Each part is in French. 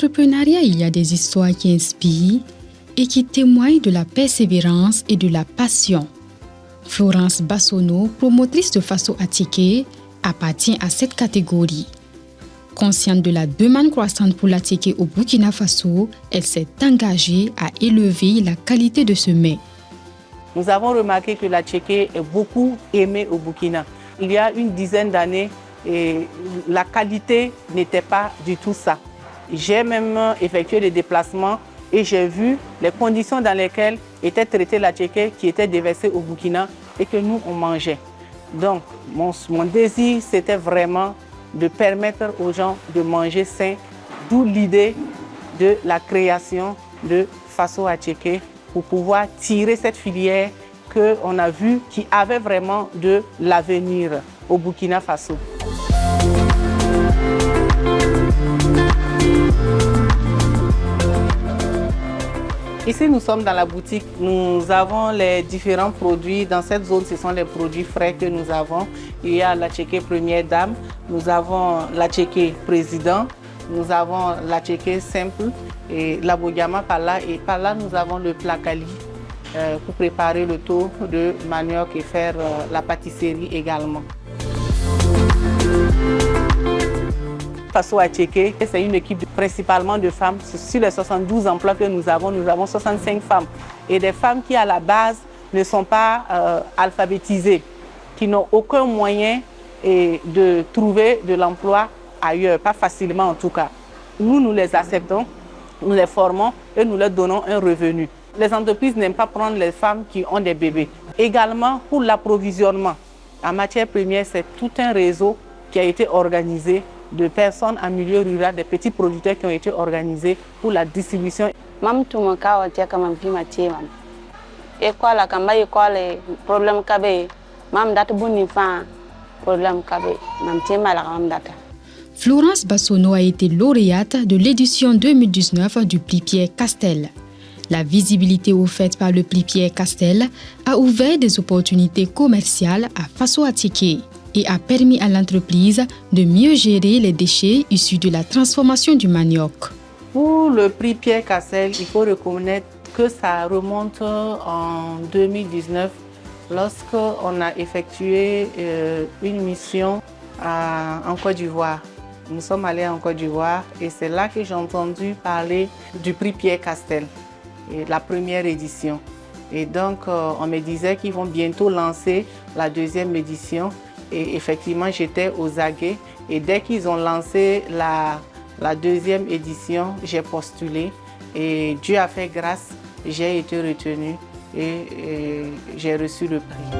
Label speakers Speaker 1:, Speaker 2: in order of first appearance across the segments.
Speaker 1: l'entrepreneuriat, il y a des histoires qui inspirent et qui témoignent de la persévérance et de la passion. Florence Bassonneau, promotrice de Faso Attiéké, appartient à cette catégorie. Consciente de la demande croissante pour l'attiéké au Burkina Faso, elle s'est engagée à élever la qualité de ce mets.
Speaker 2: Nous avons remarqué que l'attiéké est beaucoup aimé au Burkina. Il y a une dizaine d'années, la qualité n'était pas du tout ça. J'ai même effectué des déplacements et j'ai vu les conditions dans lesquelles était traité l'attiéké qui était déversé au Burkina et que nous, on mangeait. Donc, mon désir, c'était vraiment de permettre aux gens de manger sain, d'où l'idée de la création de Faso Attiéké pour pouvoir tirer cette filière qu'on a vue qui avait vraiment de l'avenir au Burkina Faso. Ici, nous sommes dans la boutique. Nous avons les différents produits. Dans cette zone, ce sont les produits frais que nous avons. Il y a l'attiéké première dame, nous avons l'attiéké président, nous avons l'attiéké simple et la boyama par là. Et par là, nous avons le plakali pour préparer le tour de manioc et faire la pâtisserie également. Faso Attiéké, c'est une équipe principalement de femmes. Sur les 72 emplois que nous avons 65 femmes. Et des femmes qui, à la base, ne sont pas alphabétisées, qui n'ont aucun moyen de trouver de l'emploi ailleurs, pas facilement en tout cas. Nous les acceptons, nous les formons et nous leur donnons un revenu. Les entreprises n'aiment pas prendre les femmes qui ont des bébés. Également, pour l'approvisionnement, en matière première, c'est tout un réseau qui a été organisé de personnes en milieu rural, des petits producteurs qui ont été organisés pour la distribution.
Speaker 1: Florence Bassonneau a été lauréate de l'édition 2019 du prix Pierre Castel. La visibilité offerte par le prix Pierre Castel a ouvert des opportunités commerciales à Faso Attiéké et a permis à l'entreprise de mieux gérer les déchets issus de la transformation du manioc.
Speaker 2: Pour le prix Pierre Castel, il faut reconnaître que ça remonte en 2019 lorsqu'on a effectué une mission en Côte d'Ivoire. Nous sommes allés en Côte d'Ivoire et c'est là que j'ai entendu parler du prix Pierre Castel, la première édition. Et donc, on me disait qu'ils vont bientôt lancer la deuxième édition. Et effectivement, j'étais aux aguets. Et dès qu'ils ont lancé la deuxième édition, j'ai postulé. Et Dieu a fait grâce, j'ai été retenue et j'ai reçu le prix.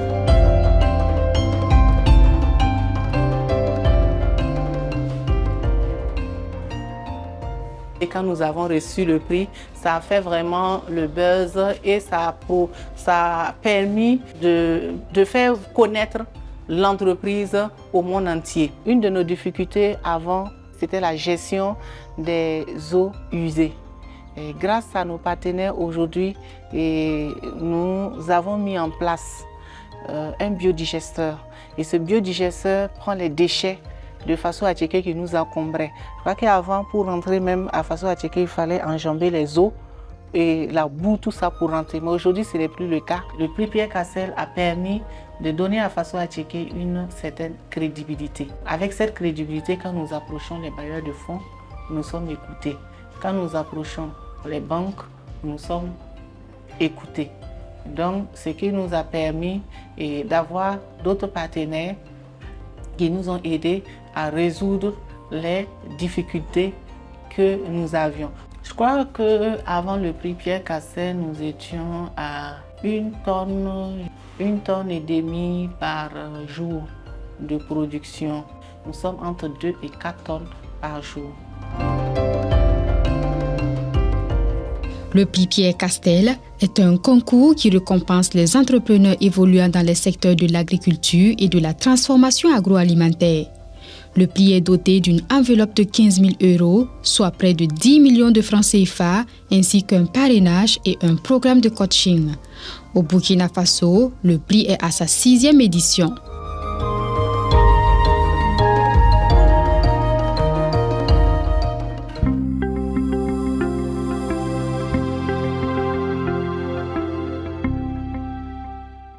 Speaker 2: Et quand nous avons reçu le prix, ça a fait vraiment le buzz et ça a permis de faire connaître l'entreprise au monde entier. Une de nos difficultés avant, c'était la gestion des eaux usées. Et grâce à nos partenaires aujourd'hui, nous avons mis en place un biodigesteur. Et ce biodigesteur prend les déchets de Faso Attiéké qui nous encombraient. Je crois qu'avant, pour rentrer même à Faso Attiéké, il fallait enjamber les eaux et la boue, tout ça pour rentrer. Mais aujourd'hui, ce n'est plus le cas. Le prix Pierre Castel a permis de donner à Faso Attiéké une certaine crédibilité. Avec cette crédibilité, quand nous approchons les bailleurs de fonds, nous sommes écoutés. Quand nous approchons les banques, nous sommes écoutés. Donc, ce qui nous a permis d'avoir d'autres partenaires qui nous ont aidés à résoudre les difficultés que nous avions. Je crois qu'avant le prix Pierre Castel, nous étions à 1 tonne et demie par jour de production. Nous sommes entre 2 et 4 tonnes par jour.
Speaker 1: Le prix Pierre Castel est un concours qui récompense les entrepreneurs évoluant dans les secteurs de l'agriculture et de la transformation agroalimentaire. Le prix est doté d'une enveloppe de 15 000 €, soit près de 10 millions de francs CFA, ainsi qu'un parrainage et un programme de coaching. Au Burkina Faso, le prix est à sa 6e édition.